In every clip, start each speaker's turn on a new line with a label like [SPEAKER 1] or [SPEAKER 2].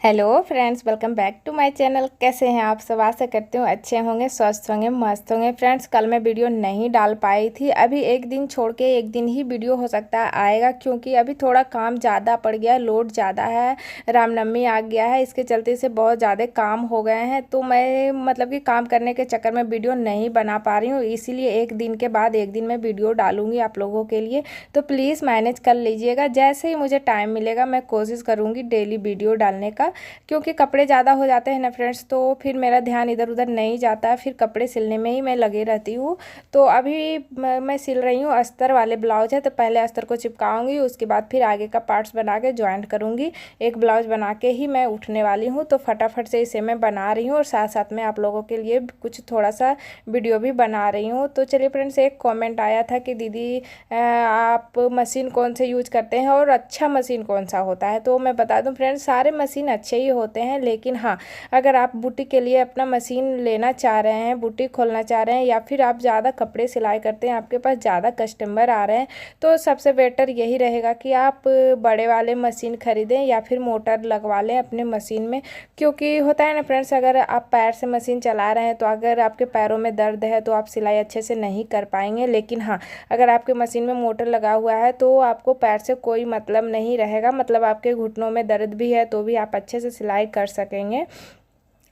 [SPEAKER 1] Hello friends, welcome back to my channel. कैसे हैं आप सब? आशा करती हूँ अच्छे होंगे, स्वस्थ होंगे, मस्त होंगे। फ्रेंड्स, कल मैं वीडियो नहीं डाल पाई थी। अभी एक दिन छोड़ के एक दिन ही वीडियो हो सकता है आएगा, क्योंकि अभी थोड़ा काम ज़्यादा पड़ गया, लोड ज़्यादा है। रामनवमी आ गया है, इसके चलते से बहुत ज़्यादा काम हो गए हैं। तो मैं मतलब कि काम करने के चक्कर में वीडियो नहीं बना पा रही हूँ, इसीलिए एक दिन के बाद एक दिन मैं वीडियो डालूँगी आप लोगों के लिए। तो प्लीज़ मैनेज कर लीजिएगा। जैसे ही मुझे टाइम मिलेगा मैं कोशिश करूँगी डेली वीडियो डालने का, क्योंकि कपड़े ज़्यादा हो जाते हैं ना फ्रेंड्स, तो फिर मेरा ध्यान इधर उधर नहीं जाता, फिर कपड़े सिलने में ही मैं लगे रहती हूँ। तो अभी मैं सिल रही हूँ अस्तर वाले ब्लाउज है, तो पहले अस्तर को चिपकाऊंगी, उसके बाद फिर आगे का पार्ट्स बना के ज्वाइंट करूँगी। एक ब्लाउज बना के ही मैं उठने वाली हूँ, तो फटाफट से इसे मैं बना रही हूँ और साथ साथ में आप लोगों के लिए कुछ थोड़ा सा वीडियो भी बना रही हूँ। तो चलिए फ्रेंड्स, एक कॉमेंट आया था कि दीदी आप मशीन कौन से यूज करते हैं और अच्छा मशीन कौन सा होता है। तो मैं बता दूं फ्रेंड्स, सारे मशीन अच्छे ही होते हैं, लेकिन हाँ, अगर आप बुटीक के लिए अपना मशीन लेना चाह रहे हैं, बुटीक खोलना चाह रहे हैं, या फिर आप ज़्यादा कपड़े सिलाई करते हैं, आपके पास ज़्यादा कस्टमर आ रहे हैं, तो सबसे बेटर यही रहेगा कि आप बड़े वाले मशीन खरीदें या फिर मोटर लगवा लें अपने मशीन में। क्योंकि होता है ना फ्रेंड्स, अगर आप पैर से मशीन चला रहे हैं तो अगर आपके पैरों में दर्द है तो आप सिलाई अच्छे से नहीं कर पाएंगे। लेकिन हाँ, अगर आपके मशीन में मोटर लगा हुआ है तो आपको पैर से कोई मतलब नहीं रहेगा, मतलब आपके घुटनों में दर्द भी है तो भी आप अच्छे से सिलाई कर सकेंगे।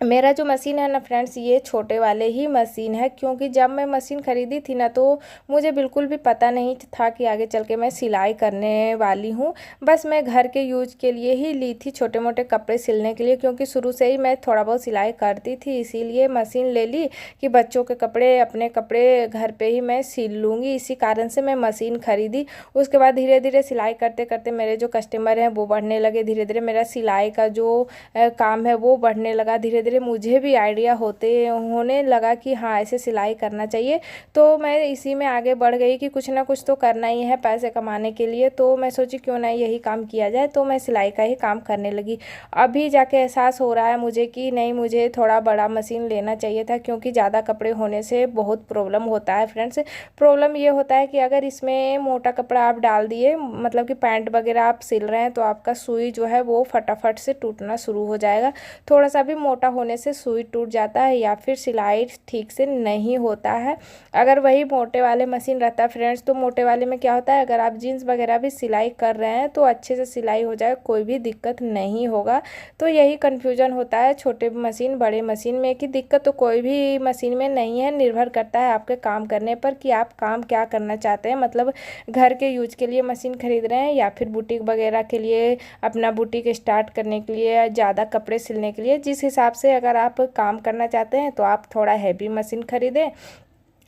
[SPEAKER 1] मेरा जो मशीन है ना फ्रेंड्स, ये छोटे वाले ही मशीन है, क्योंकि जब मैं मशीन ख़रीदी थी ना तो मुझे बिल्कुल भी पता नहीं था कि आगे चल के मैं सिलाई करने वाली हूँ। बस मैं घर के यूज के लिए ही ली थी, छोटे मोटे कपड़े सिलने के लिए, क्योंकि शुरू से ही मैं थोड़ा बहुत सिलाई करती थी, इसीलिए मशीन ले ली कि बच्चों के कपड़े, अपने कपड़े घर पर ही मैं सिल लूँगी। इसी कारण से मैं मशीन ख़रीदी। उसके बाद धीरे धीरे सिलाई करते करते मेरे जो कस्टमर हैं वो बढ़ने लगे, धीरे धीरे मेरा सिलाई का जो काम है वो बढ़ने लगा। धीरे धीरे मुझे भी आइडिया होने लगा कि हाँ, ऐसे सिलाई करना चाहिए। तो मैं इसी में आगे बढ़ गई कि कुछ ना कुछ तो करना ही है पैसे कमाने के लिए। तो मैं सोची क्यों ना यही काम किया जाए, तो मैं सिलाई का ही काम करने लगी। अभी जाके एहसास हो रहा है मुझे कि नहीं, मुझे थोड़ा बड़ा मशीन लेना चाहिए था, क्योंकि ज़्यादा कपड़े होने से बहुत प्रॉब्लम होता है फ्रेंड्स। प्रॉब्लम ये होता है कि अगर इसमें मोटा कपड़ा आप डाल दिए, मतलब कि पैंट वगैरह आप सिल रहे हैं, तो आपका सुई जो है वो फटाफट से टूटना शुरू हो जाएगा। थोड़ा सा भी मोटा होने से सुई टूट जाता है या फिर सिलाई ठीक से नहीं होता है। अगर वही मोटे वाले मशीन रहता है फ्रेंड्स, तो मोटे वाले में क्या होता है, अगर आप जीन्स वगैरह भी सिलाई कर रहे हैं तो अच्छे से सिलाई हो जाए, कोई भी दिक्कत नहीं होगा। तो यही कन्फ्यूजन होता है छोटे मशीन बड़े मशीन में, कि दिक्कत तो कोई भी मशीन में नहीं है, निर्भर करता है आपके काम करने पर कि आप काम क्या करना चाहते हैं। मतलब घर के यूज के लिए मशीन खरीद रहे हैं या फिर बुटीक वगैरह के लिए, अपना बुटीक स्टार्ट करने के लिए, ज़्यादा कपड़े सिलने के लिए। जिस हिसाब से अगर आप काम करना चाहते हैं तो आप थोड़ा हैवी मशीन खरीदें,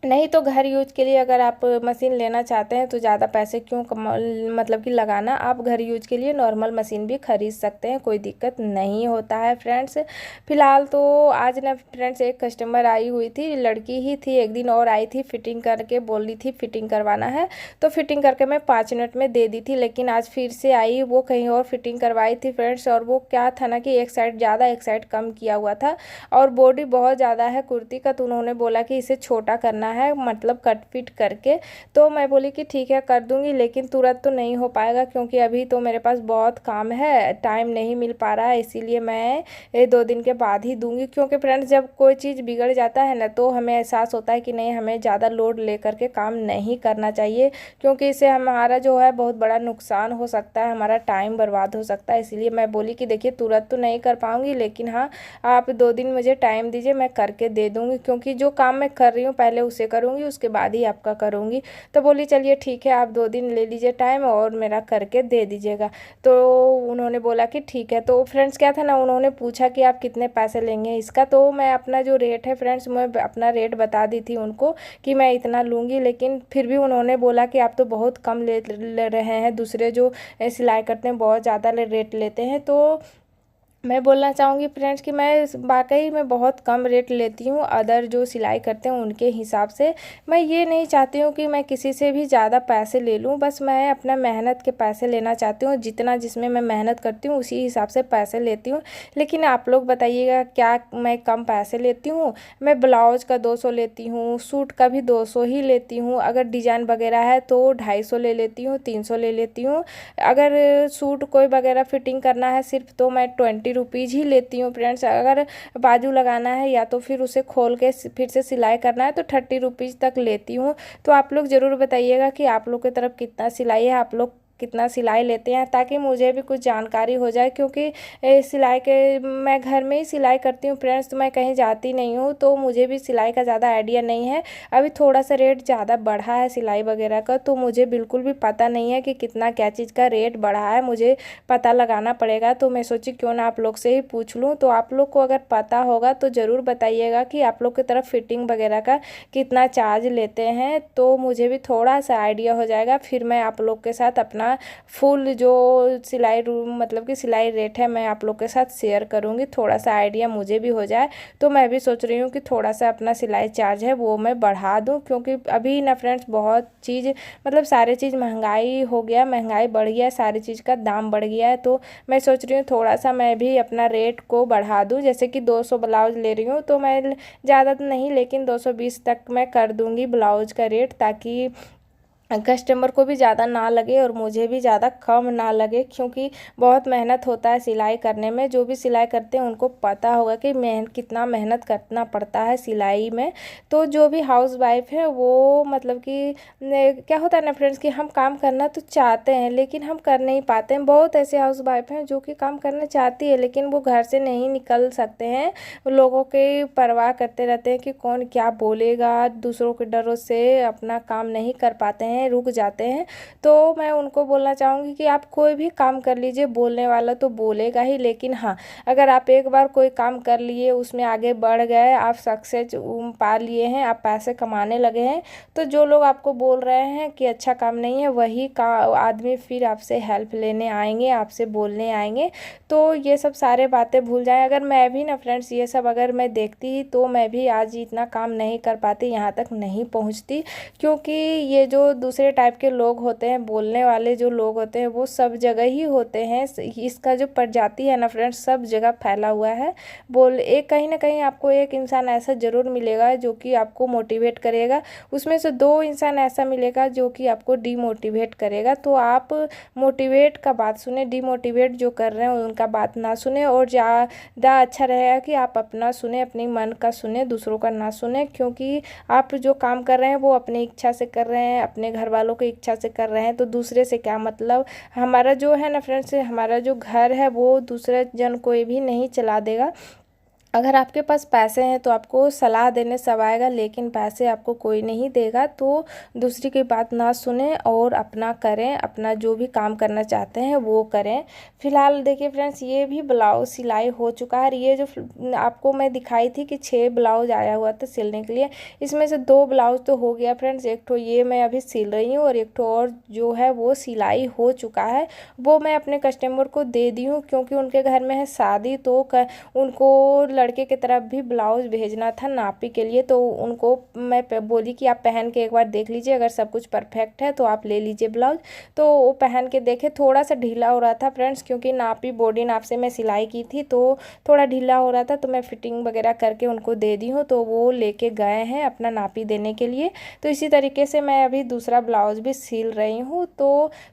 [SPEAKER 1] नहीं तो घर यूज के लिए अगर आप मशीन लेना चाहते हैं तो ज़्यादा पैसे क्यों मतलब कि लगाना, आप घर यूज के लिए नॉर्मल मशीन भी खरीद सकते हैं, कोई दिक्कत नहीं होता है फ्रेंड्स। फिलहाल तो आज ना फ्रेंड्स, एक कस्टमर आई हुई थी, लड़की ही थी, एक दिन और आई थी, फिटिंग करके बोल रही थी फिटिंग करवाना है, तो फिटिंग करके मैं 5 मिनट में दे दी थी। लेकिन आज फिर से आई, वो कहीं और फिटिंग करवाई थी फ्रेंड्स, और वो क्या था ना कि एक साइड ज़्यादा एक साइड कम किया हुआ था, और बॉडी बहुत ज़्यादा है कुर्ती का, तो उन्होंने बोला कि इसे छोटा करना है, मतलब कट फिट करके। तो मैं बोली कि ठीक है कर दूंगी, लेकिन तुरंत तो नहीं हो पाएगा, क्योंकि अभी तो मेरे पास बहुत काम है, टाइम नहीं मिल पा रहा है, इसीलिए मैं 2 दिन के बाद ही दूंगी। क्योंकि फ्रेंड्स, जब कोई चीज़ बिगड़ जाता है ना तो हमें एहसास होता है कि नहीं, हमें ज़्यादा लोड लेकर के काम नहीं करना चाहिए, क्योंकि इससे हमारा जो है बहुत बड़ा नुकसान हो सकता है, हमारा टाइम बर्बाद हो सकता है। इसीलिए मैं बोली कि देखिए तुरंत तो नहीं कर पाऊंगी, लेकिन हाँ, आप 2 दिन मुझे टाइम दीजिए, मैं करके दे दूंगी, क्योंकि जो काम मैं कर रही हूँ पहले उसे करूँगी, उसके बाद ही आपका करूँगी। तो बोली चलिए ठीक है, आप 2 दिन ले लीजिए टाइम और मेरा करके दे दीजिएगा। तो उन्होंने बोला कि ठीक है। तो फ्रेंड्स क्या था ना, उन्होंने पूछा कि आप कितने पैसे लेंगे इसका, तो मैं अपना जो रेट है फ्रेंड्स, मैं अपना रेट बता दी थी उनको कि मैं इतना लूँगी। लेकिन फिर भी उन्होंने बोला कि आप तो बहुत कम ले रहे हैं, दूसरे जो सिलाई करते हैं बहुत ज़्यादा रेट लेते हैं। तो मैं बोलना चाहूँगी फ्रेंड्स कि मैं वाकई में बहुत कम रेट लेती हूँ अदर जो सिलाई करते हैं उनके हिसाब से। मैं ये नहीं चाहती हूँ कि मैं किसी से भी ज़्यादा पैसे ले लूँ, बस मैं अपना मेहनत के पैसे लेना चाहती हूँ, जितना जिसमें मैं मेहनत करती हूँ उसी हिसाब से पैसे लेती हूँ। लेकिन आप लोग बताइएगा क्या मैं कम पैसे लेती हूँ? मैं ब्लाउज का 200 लेती हूँ, सूट का भी 200 ही लेती हूँ, अगर डिजाइन वगैरह है तो 250 ले लेती हूँ, 300 ले लेती हूँ। अगर सूट कोई वगैरह फिटिंग करना है सिर्फ, तो मैं 20 रुपीज़ ही लेती हूँ फ्रेंड्स। अगर बाजू लगाना है या तो फिर उसे खोल के फिर से सिलाई करना है तो 30 रुपीज़ तक लेती हूँ। तो आप लोग ज़रूर बताइएगा कि आप लोग की तरफ कितना सिलाई है, आप लोग कितना सिलाई लेते हैं, ताकि मुझे भी कुछ जानकारी हो जाए। क्योंकि सिलाई के मैं घर में ही सिलाई करती हूँ फ्रेंड्स, तो मैं कहीं जाती नहीं हूँ, तो मुझे भी सिलाई का ज़्यादा आइडिया नहीं है। अभी थोड़ा सा रेट ज़्यादा बढ़ा है सिलाई वगैरह का, तो मुझे बिल्कुल भी पता नहीं है कि कितना क्या चीज़ का रेट बढ़ा है, मुझे पता लगाना पड़ेगा। तो मैं सोची क्यों ना आप लोग से ही पूछ लूँ। तो आप लोग को अगर पता होगा तो ज़रूर बताइएगा कि आप लोग की तरफ फिटिंग वगैरह का कितना चार्ज लेते हैं, तो मुझे भी थोड़ा सा आइडिया हो जाएगा। फिर मैं आप लोग के साथ अपना फुल जो सिलाई मतलब कि सिलाई रेट है मैं आप लोग के साथ शेयर करूँगी, थोड़ा सा आइडिया मुझे भी हो जाए। तो मैं भी सोच रही हूँ कि थोड़ा सा अपना सिलाई चार्ज है वो मैं बढ़ा दूँ, क्योंकि अभी ना फ्रेंड्स बहुत चीज़ मतलब सारी चीज़ महंगाई हो गया, महंगाई बढ़ गया, सारी चीज़ का दाम बढ़ गया है। तो मैं सोच रही हूँ थोड़ा सा मैं भी अपना रेट को बढ़ा दूँ। जैसे कि 200 ब्लाउज ले रही हूँ तो मैं ज़्यादा तो नहीं, लेकिन 220 तक मैं कर दूँगी ब्लाउज का रेट, ताकि कस्टमर को भी ज़्यादा ना लगे और मुझे भी ज़्यादा कम ना लगे। क्योंकि बहुत मेहनत होता है सिलाई करने में, जो भी सिलाई करते हैं उनको पता होगा कि कितना मेहनत करना पड़ता है सिलाई में। तो जो भी हाउस वाइफ है वो मतलब कि क्या होता है ना फ्रेंड्स कि हम काम करना तो चाहते हैं लेकिन हम कर नहीं पाते हैं। बहुत ऐसे हाउस वाइफ हैं जो कि काम करना चाहती है लेकिन वो घर से नहीं निकल सकते हैं, लोगों की परवाह करते रहते हैं कि कौन क्या बोलेगा, दूसरों के डरों से अपना काम नहीं कर पाते हैं, रुक जाते हैं। तो मैं उनको बोलना चाहूँगी कि आप कोई भी काम कर लीजिए, बोलने वाला तो बोलेगा ही, लेकिन हाँ अगर आप एक बार कोई काम कर लिए, उसमें आगे बढ़ गए, आप सक्सेस पा लिए हैं, आप पैसे कमाने लगे हैं, तो जो लोग आपको बोल रहे हैं कि अच्छा काम नहीं है वही का आदमी फिर आपसे हेल्प लेने आएंगे, आपसे बोलने आएंगे। तो ये सब सारे बातें भूल जाएं। अगर मैं भी ना फ्रेंड्स ये सब अगर मैं देखती तो मैं भी आज इतना काम नहीं कर पाती, यहाँ तक नहीं पहुँचती। क्योंकि ये जो दूसरे टाइप के लोग होते हैं, बोलने वाले जो लोग होते हैं वो सब जगह ही होते हैं। इसका जो प्रजाति है ना फ्रेंड्स सब जगह फैला हुआ है। एक कहीं ना कहीं आपको एक इंसान ऐसा ज़रूर मिलेगा जो कि आपको मोटिवेट करेगा, उसमें से 2 इंसान ऐसा मिलेगा जो कि आपको डीमोटिवेट करेगा। तो आप मोटिवेट का बात सुने, डीमोटिवेट जो कर रहे हैं उनका बात ना सुने, और ज़्यादा अच्छा रहेगा कि आप अपना सुने, अपने मन का सुने, दूसरों का ना सुने। क्योंकि आप जो काम कर रहे हैं वो अपनी इच्छा से कर रहे हैं, अपने घर वालों की इच्छा से कर रहे हैं, तो दूसरे से क्या मतलब। हमारा जो है ना फ्रेंड्स, हमारा जो घर है वो दूसरे जन कोई भी नहीं चला देगा। अगर आपके पास पैसे हैं तो आपको सलाह देने सब आएगा, लेकिन पैसे आपको कोई नहीं देगा। तो दूसरी की बात ना सुने और अपना करें, अपना जो भी काम करना चाहते हैं वो करें। फिलहाल देखिए फ्रेंड्स ये भी ब्लाउज सिलाई हो चुका है। ये जो आपको मैं दिखाई थी कि 6 ब्लाउज आया हुआ था सिलने के लिए, इसमें से 2 ब्लाउज तो हो गया फ्रेंड्स, एक तो ये मैं अभी सिल रही हूँ और एक तो और जो है वो सिलाई हो चुका है। वो मैं अपने कस्टमर को दे दी हूँ क्योंकि उनके घर में है शादी, तो उनको लड़के की तरफ भी ब्लाउज भेजना था नापी के लिए। तो उनको मैं बोली कि आप पहन के एक बार देख लीजिए, अगर सब कुछ परफेक्ट है तो आप ले लीजिए ब्लाउज। तो वो पहन के देखे, थोड़ा सा ढीला हो रहा था फ्रेंड्स, क्योंकि नापी बॉडी नाप से मैं सिलाई की थी तो थोड़ा ढीला हो रहा था। तो मैं फिटिंग वगैरह करके उनको दे दी हूँ, तो वो लेके गए हैं अपना नापी देने के लिए। तो इसी तरीके से मैं अभी दूसरा ब्लाउज भी सिल रही हूँ। तो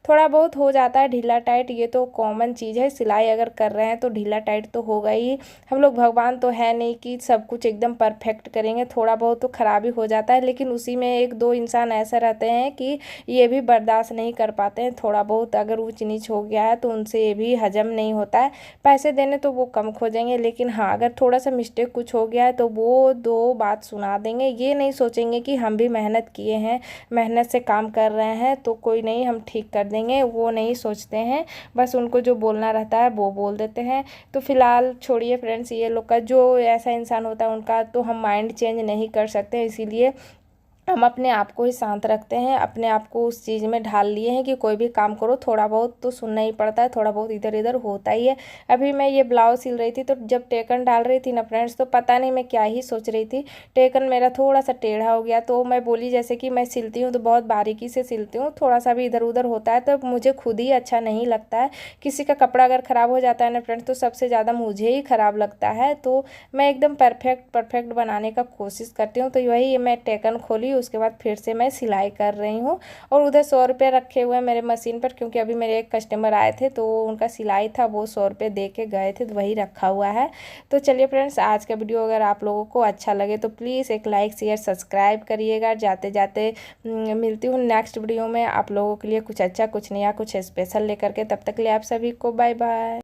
[SPEAKER 1] थोड़ा बहुत हो जाता है ढीला टाइट, ये तो कॉमन चीज़ है, सिलाई अगर कर रहे हैं तो ढीला टाइट तो होगा ही। हम लोग भगवान तो है नहीं कि सब कुछ एकदम परफेक्ट करेंगे, थोड़ा बहुत तो खराबी हो जाता है। लेकिन उसी में 1-2 इंसान ऐसे रहते हैं कि ये भी बर्दाश्त नहीं कर पाते हैं, थोड़ा बहुत अगर ऊंच नीच हो गया है तो उनसे ये भी हजम नहीं होता है। पैसे देने तो वो कम खोजेंगे, लेकिन हाँ अगर थोड़ा सा मिस्टेक कुछ हो गया है तो वो 2 बात सुना देंगे। ये नहीं सोचेंगे कि हम भी मेहनत किए हैं, मेहनत से काम कर रहे हैं तो कोई नहीं हम ठीक कर देंगे, वो नहीं सोचते हैं। बस उनको जो बोलना रहता है वो बोल देते हैं। तो फिलहाल छोड़िए फ्रेंड्स, ये लोग का जो ऐसा इंसान होता है उनका तो हम माइंड चेंज नहीं कर सकते, इसीलिए हम अपने आप को ही शांत रखते हैं, अपने आप को उस चीज़ में ढाल लिए हैं कि कोई भी काम करो थोड़ा बहुत तो सुनना ही पड़ता है, थोड़ा बहुत इधर इधर होता ही है। अभी मैं ये ब्लाउज सिल रही थी तो जब टेकन डाल रही थी ना फ्रेंड्स, तो पता नहीं मैं क्या ही सोच रही थी, टेकन मेरा थोड़ा सा टेढ़ा हो गया। तो मैं बोली जैसे कि मैं सिलती हूँ तो बहुत बारीकी से सिलती हूँ, थोड़ा सा भी इधर उधर होता है तो मुझे खुद ही अच्छा नहीं लगता है। किसी का कपड़ा अगर ख़राब हो जाता है ना फ्रेंड्स तो सबसे ज़्यादा मुझे ही ख़राब लगता है। तो मैं एकदम परफेक्ट बनाने का कोशिश करती हूँ। तो वही मैं टेकन खोली उसके बाद फिर से मैं सिलाई कर रही हूँ। और उधर 100 रुपये रखे हुए हैं मेरे मशीन पर, क्योंकि अभी मेरे एक कस्टमर आए थे तो उनका सिलाई था, वो 100 रुपये दे के गए थे तो वही रखा हुआ है। तो चलिए फ्रेंड्स, आज का वीडियो अगर आप लोगों को अच्छा लगे तो प्लीज़ एक लाइक शेयर सब्सक्राइब करिएगा। जाते जाते मिलती हूँ नेक्स्ट वीडियो में आप लोगों के लिए कुछ अच्छा, कुछ नया, कुछ स्पेशल लेकर के। तब तक के लिए आप सभी को बाय बाय।